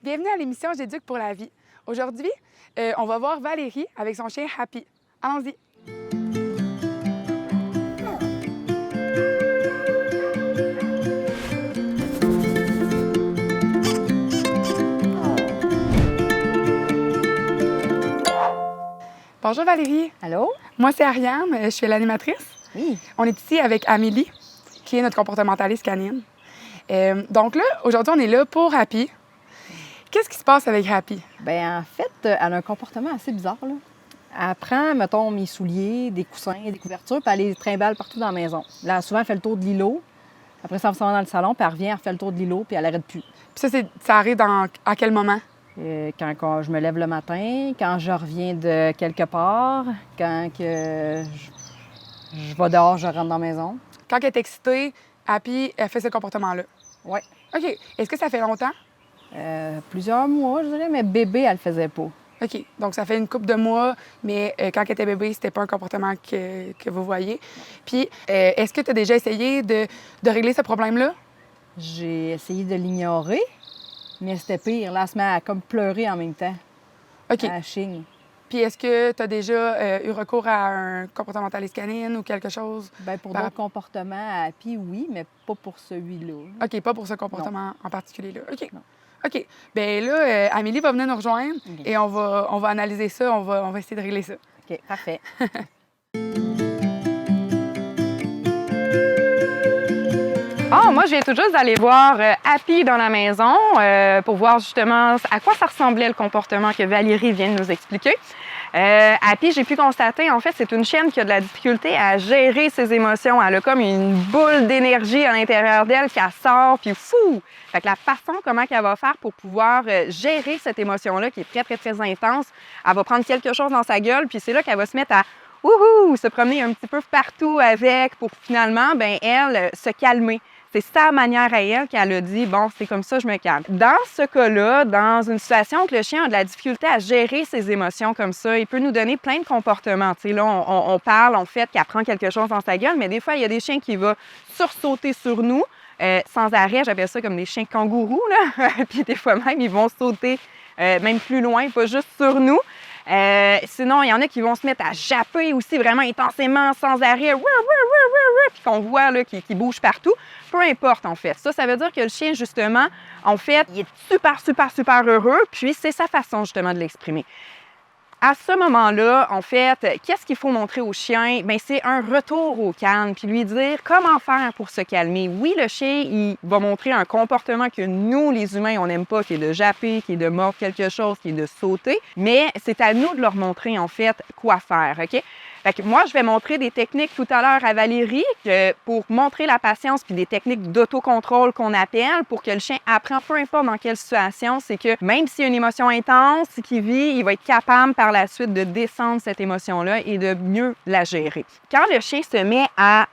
Bienvenue à l'émission J'éduque pour la vie. Aujourd'hui, on va voir Valérie avec son chien Happy. Allons-y! Bonjour Valérie. Allô? Moi, c'est Ariane, je suis l'animatrice. Oui. On est ici avec Amélie, qui est notre comportementaliste canine. Donc là, aujourd'hui, on est là pour Happy. Qu'est-ce qui se passe avec Happy? Bien, en fait, elle a un comportement assez bizarre, là. Elle prend, mettons, mes souliers, des coussins, des couvertures, puis elle les trimballe partout dans la maison. Là, souvent, elle fait le tour de l'îlot. Après ça, elle s'en va dans le salon, puis elle revient, elle fait le tour de l'îlot, puis elle n'arrête plus. Puis ça arrive à quel moment? Quand je me lève le matin, quand je reviens de quelque part, quand que je vais dehors, je rentre dans la maison. Quand elle est excitée, Happy, elle fait ce comportement-là. Oui. OK. Est-ce que ça fait longtemps? Plusieurs mois, je dirais, mais bébé, elle le faisait pas. OK. Donc, ça fait une couple de mois, mais quand elle était bébé, c'était pas un comportement que vous voyez. Puis, est-ce que tu as déjà essayé de régler ce problème-là? J'ai essayé de l'ignorer, mais c'était pire. Là, elle se met à comme pleurer en même temps. OK. Elle chigne. Puis, est-ce que tu as déjà eu recours à un comportementaliste canine ou quelque chose? Bien, pour Par- d'autres comportements, à Happy, oui, mais pas pour celui-là. OK, pas pour ce comportement en particulier-là. OK. Non. OK. Bien là, Amélie va venir nous rejoindre OK. et on va analyser ça, on va essayer de régler ça. OK, parfait. Ah, moi, je viens tout juste d'aller voir Happy dans la maison pour voir justement à quoi ça ressemblait le comportement que Valérie vient de nous expliquer. Happy, j'ai pu constater, en fait, c'est une chienne qui a de la difficulté à gérer ses émotions. Elle a comme une boule d'énergie à l'intérieur d'elle qui sort, puis fou! Fait que la façon comment elle va faire pour pouvoir gérer cette émotion-là qui est très, très, très intense, elle va prendre quelque chose dans sa gueule, puis c'est là qu'elle va se mettre à se promener un petit peu partout avec pour finalement, ben elle, se calmer. C'est sa manière à elle qu'elle a dit, bon, c'est comme ça, je me calme. Dans ce cas-là, dans une situation où le chien a de la difficulté à gérer ses émotions comme ça, il peut nous donner plein de comportements. Tu sais, là, on parle, en fait, qu'elle prend quelque chose dans sa gueule, mais des fois, il y a des chiens qui vont sursauter sur nous sans arrêt. J'appelle ça comme des chiens kangourous, là. Puis des fois même, ils vont sauter même plus loin, pas juste sur nous. Sinon, il y en a qui vont se mettre à japper aussi vraiment intensément, sans arrêt, puis qu'on voit là, qui bouge partout. Peu importe, en fait. Ça veut dire que le chien, justement, en fait, il est super, super, super heureux, puis c'est sa façon, justement, de l'exprimer. À ce moment-là, en fait, qu'est-ce qu'il faut montrer au chien? Bien, c'est un retour au calme, puis lui dire comment faire pour se calmer. Oui, le chien, il va montrer un comportement que nous, les humains, on n'aime pas, qui est de japper, qui est de mordre quelque chose, qui est de sauter, mais c'est à nous de leur montrer, en fait, quoi faire, OK? Fait que moi, je vais montrer des techniques tout à l'heure à Valérie pour montrer la patience puis des techniques d'autocontrôle qu'on appelle pour que le chien apprend, peu importe dans quelle situation, c'est que même s'il y a une émotion intense qu'il vit, il va être capable par la suite de descendre cette émotion-là et de mieux la gérer. Quand le chien se met à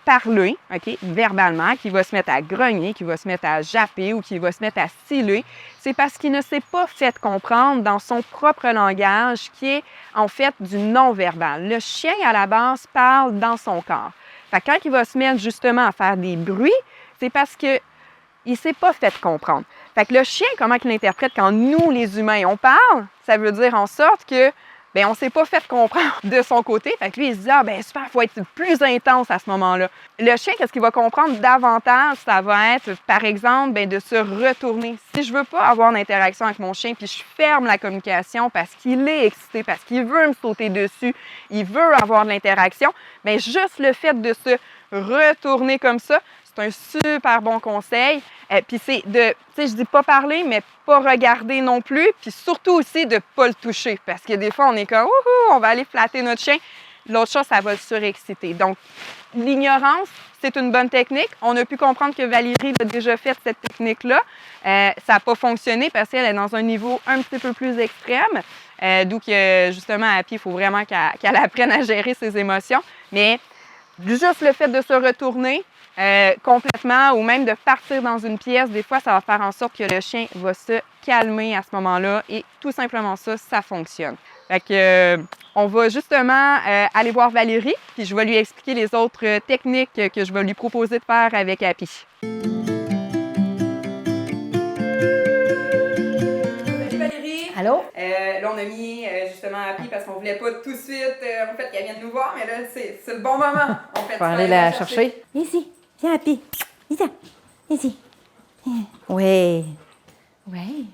parler, OK, verbalement, qu'il va se mettre à grogner, qu'il va se mettre à japper ou qu'il va se mettre à siler, c'est parce qu'il ne s'est pas fait comprendre dans son propre langage qui est en fait du non-verbal. Le chien, à la base, parle dans son corps. Fait que quand il va se mettre justement à faire des bruits, c'est parce qu'il ne s'est pas fait comprendre. Fait que le chien, comment il l'interprète quand nous, les humains, on parle, ça veut dire en sorte que bien, on ne s'est pas fait comprendre de son côté. Fait que lui, il se dit, ah, bien, super, il faut être plus intense à ce moment-là. Le chien, qu'est-ce qu'il va comprendre davantage? Ça va être, par exemple, bien, de se retourner. Si je ne veux pas avoir d'interaction avec mon chien, puis je ferme la communication parce qu'il est excité, parce qu'il veut me sauter dessus, il veut avoir de l'interaction, bien, juste le fait de se retourner comme ça, c'est un super bon conseil. Puis c'est de, tu sais, je dis pas parler, mais pas regarder non plus. Puis surtout aussi de pas le toucher. Parce que des fois, on est comme, on va aller flatter notre chien. L'autre chose, ça va le surexciter. Donc, l'ignorance, c'est une bonne technique. On a pu comprendre que Valérie a déjà fait cette technique-là. Ça n'a pas fonctionné parce qu'elle est dans un niveau un petit peu plus extrême. D'où que, justement, à Happy, il faut vraiment qu'elle apprenne à gérer ses émotions. Mais juste le fait de se retourner complètement ou même de partir dans une pièce, des fois, ça va faire en sorte que le chien va se calmer à ce moment-là et tout simplement ça fonctionne. Fait que, on va justement aller voir Valérie, puis je vais lui expliquer les autres techniques que je vais lui proposer de faire avec Happy. Allô? Là, on a mis justement Happy parce qu'on voulait pas tout de suite en fait qu'elle vienne nous voir, mais là, c'est le bon moment. En fait, On va aller la chercher. Ici, viens, Happy. Viens, ici. Oui. Oui.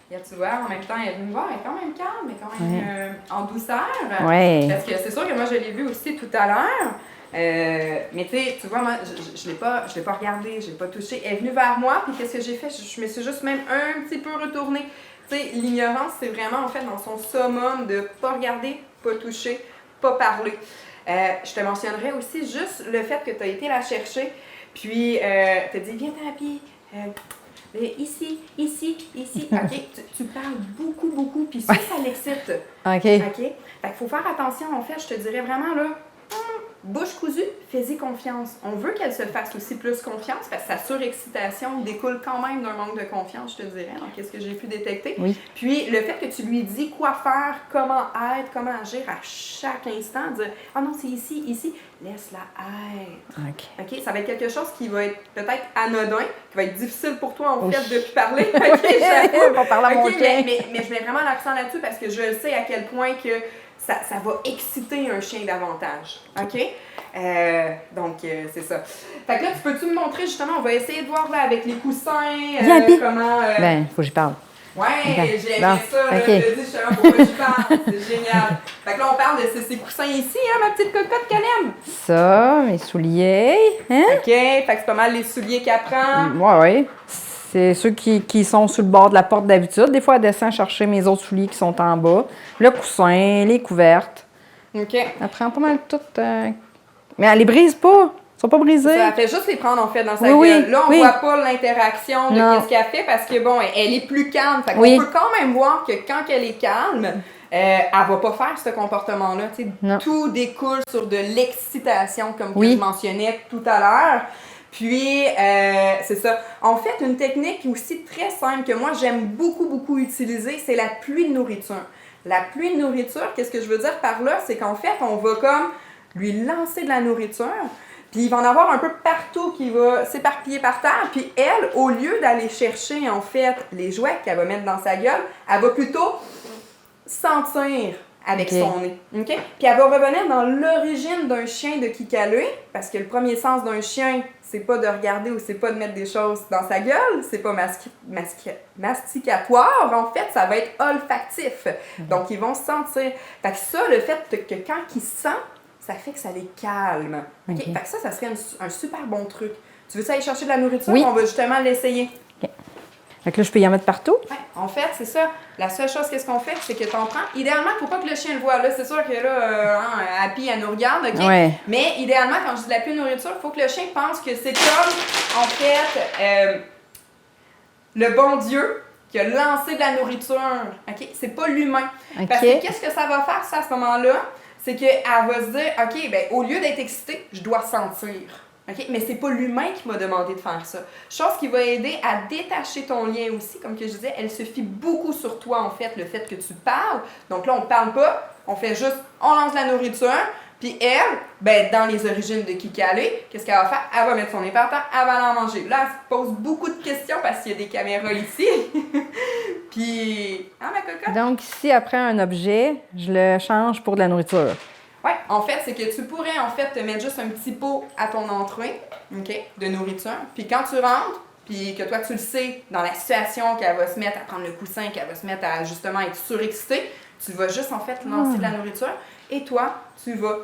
Regarde, tu vois, en même temps, elle est venue me voir, elle est quand même calme, mais quand même en douceur. Ouais. Parce que c'est sûr que moi, je l'ai vue aussi tout à l'heure. Mais tu vois, moi, je l'ai pas regardée, je l'ai pas touchée. Elle est venue vers moi, puis qu'est-ce que j'ai fait? Je me suis juste même un petit peu retournée. Tu sais, l'ignorance, c'est vraiment, en fait, dans son summum de pas regarder, pas toucher, pas parler. Je te mentionnerais aussi juste le fait que tu as été la chercher, puis tu as dit, viens, Happy. Ici. OK, tu parles beaucoup, puis ça l'excite. OK. OK? Fait qu'il faut faire attention, en fait, je te dirais vraiment, là, bouche cousue, fais-y confiance. On veut qu'elle se fasse aussi plus confiance, parce que sa surexcitation découle quand même d'un manque de confiance, je te dirais, donc qu'est-ce que j'ai pu détecter. Oui. Puis, le fait que tu lui dis quoi faire, comment être, comment agir à chaque instant, dire « Ah non, c'est ici, laisse-la être. » OK. OK? Ça va être quelque chose qui va être peut-être anodin, qui va être difficile pour toi, en fait, de plus parler. OK, j'avoue. On parle à mon chien. Mais je mets vraiment l'accent là-dessus parce que je sais à quel point que ça va exciter un chien davantage. OK? Donc, c'est ça. Fait que là, peux-tu me montrer justement, on va essayer de voir là avec les coussins, comment... Ben, faut que j'y parle. Ouais, j'ai aimé Bon, ça, là, OK. je te dis justement pourquoi je parle. C'est génial. Fait que là, on parle de ces coussins ici, hein, ma petite cocotte qu'elle aime. Ça, mes souliers. Hein? OK, fait que c'est pas mal les souliers qu'elle prend. Oui. C'est ceux qui sont sur le bord de la porte d'habitude. Des fois, elle descend chercher mes autres souliers qui sont en bas. Le coussin, les couvertes. OK. Elle prend pas mal toutes. Mais elle les brise pas. Ils sont pas brisés. Ça fait juste les prendre en fait dans sa Oui, gueule. oui, Là, on oui. voit pas l'interaction de Non. qu'est-ce qu'elle fait parce que bon, elle est plus calme. Fait qu'on Oui. peut quand même voir que quand elle est calme, elle va pas faire ce comportement-là. Tu sais, Non. tout découle sur de l'excitation, comme que Oui. je mentionnais tout à l'heure. Puis, c'est ça. En fait, une technique aussi très simple que moi, j'aime beaucoup utiliser, c'est la pluie de nourriture. La pluie de nourriture, qu'est-ce que je veux dire par là? C'est qu'en fait, on va comme lui lancer de la nourriture, puis il va en avoir un peu partout qui va s'éparpiller par terre. Puis elle, au lieu d'aller chercher, en fait, les jouets qu'elle va mettre dans sa gueule, elle va plutôt sentir avec OK. son nez. OK? Puis elle va revenir dans l'origine d'un chien de Kikalé, parce que le premier sens d'un chien, c'est pas de regarder ou c'est pas de mettre des choses dans sa gueule, c'est pas masticatoire, en fait, ça va être olfactif. Donc, ils vont sentir. Fait que ça, le fait que quand ils sentent, ça fait que ça les calme. OK? OK. Fait que ça serait un super bon truc. Tu veux aller chercher de la nourriture? Oui. On va justement l'essayer. Fait que là, je peux y en mettre partout. Ouais, en fait, c'est ça. La seule chose qu'est-ce qu'on fait, c'est que t'en prends. Idéalement, il ne faut pas que le chien le voie. Là, c'est sûr que là, Happy, elle nous regarde, OK? Ouais. Mais idéalement, quand je dis de la pluie de nourriture, il faut que le chien pense que c'est comme, en fait, le bon Dieu qui a lancé de la nourriture. OK? C'est pas l'humain. OK. Parce que qu'est-ce que ça va faire, ça, à ce moment-là? C'est qu'elle va se dire, OK, ben au lieu d'être excitée, je dois sentir. OK? Mais c'est pas l'humain qui m'a demandé de faire ça. Chose qui va aider à détacher ton lien aussi. Comme que je disais, elle se fie beaucoup sur toi, en fait, le fait que tu parles. Donc là, on parle pas, on fait juste, on lance la nourriture. Puis elle, ben dans les origines de Kikalé, qu'est-ce qu'elle va faire? Elle va mettre son nez par terre, elle va aller en manger. Là, elle se pose beaucoup de questions parce qu'il y a des caméras ici. Puis, ah ma cocotte? Donc, ici, après un objet, je le change pour de la nourriture. Ouais, en fait, c'est que tu pourrais en fait te mettre juste un petit pot à ton entrée, OK, de nourriture. Puis quand tu rentres, puis que toi tu le sais, dans la situation qu'elle va se mettre à prendre le coussin, qu'elle va se mettre à justement être surexcitée, tu vas juste en fait lancer de la nourriture et toi, tu vas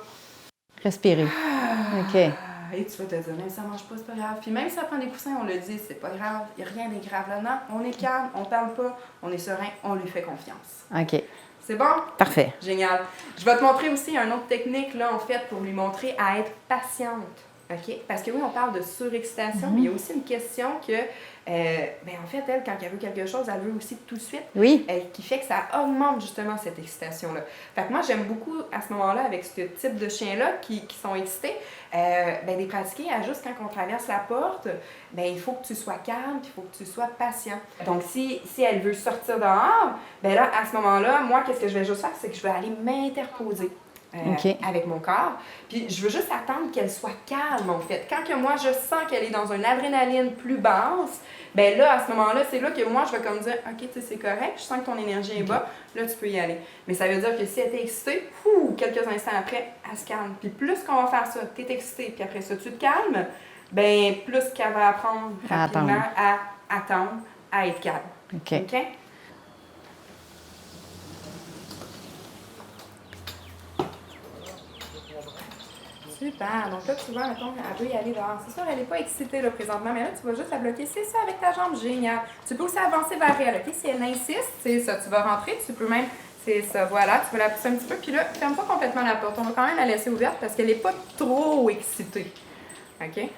Respirer. OK. et tu vas te dire, même si ça mange pas, c'est pas grave. Puis même si ça prend des coussins, on le dit, c'est pas grave, il n'y a rien de grave là-dedans. On est calme, on parle pas, on est serein, on lui fait confiance. OK. C'est bon? Parfait. Génial. Je vais te montrer aussi une autre technique, là, en fait, pour lui montrer à être patiente. OK? Parce que oui, on parle de surexcitation, mais il y a aussi une question que, ben en fait, elle, quand elle veut quelque chose, elle veut aussi tout de suite. Oui. Qui fait que ça augmente justement cette excitation-là. Fait que moi, j'aime beaucoup à ce moment-là, avec ce type de chiens-là qui sont excités, ben, les pratiquer à juste quand on traverse la porte, ben, il faut que tu sois calme, il faut que tu sois patient. Donc, si elle veut sortir dehors, ben là, à ce moment-là, moi, qu'est-ce que je vais juste faire, c'est que je vais aller m'interposer. avec mon corps. Puis je veux juste attendre qu'elle soit calme, en fait. Quand que moi, je sens qu'elle est dans une adrénaline plus basse, ben là, à ce moment-là, c'est là que moi, je vais comme dire, OK, tu sais, c'est correct, je sens que ton énergie est bas, là, tu peux y aller. Mais ça veut dire que si elle est excitée, quelques instants après, elle se calme. Puis plus qu'on va faire ça, tu es excitée, puis après ça, tu te calmes, ben plus qu'elle va apprendre rapidement à attendre, à être calme. OK. Super. Donc là, tu vois, mettons, elle veut y aller dehors. C'est sûr, elle n'est pas excitée là, présentement, mais là, tu vas juste la bloquer. C'est ça, avec ta jambe. Génial. Tu peux aussi avancer vers elle. OK? Si elle insiste, c'est ça. Tu vas rentrer. Tu peux même... C'est ça. Voilà. Tu vas la pousser un petit peu. Puis là, ferme pas complètement la porte. On va quand même la laisser ouverte parce qu'elle n'est pas trop excitée. OK?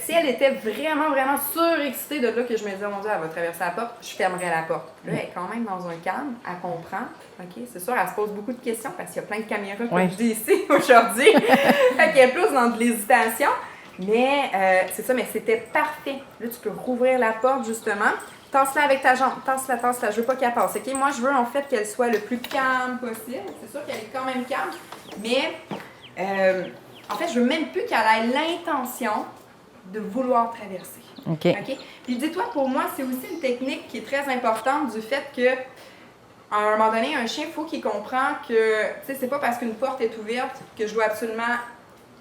Si elle était vraiment, vraiment surexcitée de là que je me disais, oh mon Dieu, elle va traverser la porte, je fermerais la porte. Là, elle est quand même dans un calme, elle comprend. OK? C'est sûr, elle se pose beaucoup de questions parce qu'il y a plein de caméras, comme je dis ici aujourd'hui. Fait qu'elle est plus dans de l'hésitation. Mais c'est ça, mais c'était parfait. Là, tu peux rouvrir la porte, justement. Tasse-la avec ta jambe. Tasse-la. Je veux pas qu'elle passe. OK? Moi, je veux en fait qu'elle soit le plus calme possible. C'est sûr qu'elle est quand même calme. Mais en fait, je veux même plus qu'elle ait l'intention de vouloir traverser. OK. Puis dis-toi, pour moi, c'est aussi une technique qui est très importante du fait que, à un moment donné, un chien, il faut qu'il comprenne que, tu sais, c'est pas parce qu'une porte est ouverte que je dois absolument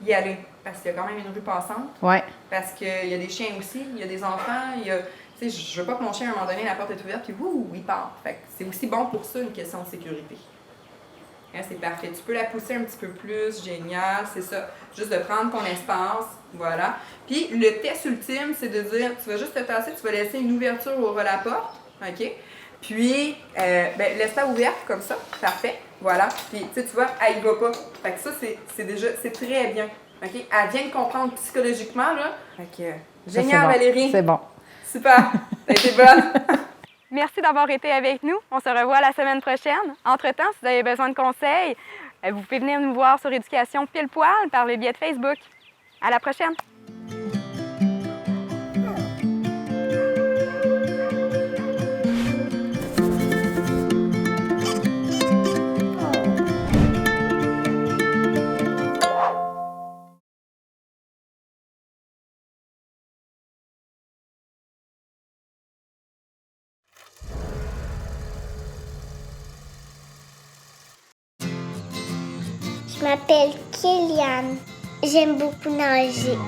y aller. Parce qu'il y a quand même une rue passante. Ouais. Parce qu'il y a des chiens aussi, il y a des enfants, il y a... Tu sais, je veux pas que mon chien, à un moment donné, la porte est ouverte, puis il part. Fait que c'est aussi bon pour ça, une question de sécurité. Hein, c'est parfait. Tu peux la pousser un petit peu plus, génial, c'est ça. Juste de prendre ton espace, voilà. Puis le test ultime, c'est de dire, tu vas juste te tasser, tu vas laisser une ouverture au ras de la porte, OK? Puis, laisse-la ouverte comme ça, parfait, voilà. Puis, tu vois, elle y va pas. Fait que ça, c'est très bien, OK? Elle vient de comprendre psychologiquement, là. Fait que, génial, Valérie. C'est bon. Super, t'as été bonne. Merci d'avoir été avec nous. On se revoit la semaine prochaine. Entre-temps, si vous avez besoin de conseils, vous pouvez venir nous voir sur Éducation Pile Poil par le biais de Facebook. À la prochaine! Je m'appelle Kéliane. J'aime beaucoup nager.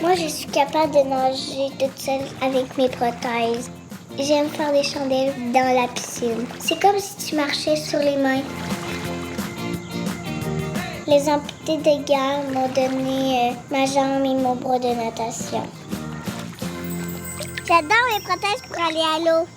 Moi, je suis capable de nager toute seule avec mes prothèses. J'aime faire des chandelles dans la piscine. C'est comme si tu marchais sur les mains. Les amputés de guerre m'ont donné ma jambe et mon bras de natation. J'adore mes prothèses pour aller à l'eau.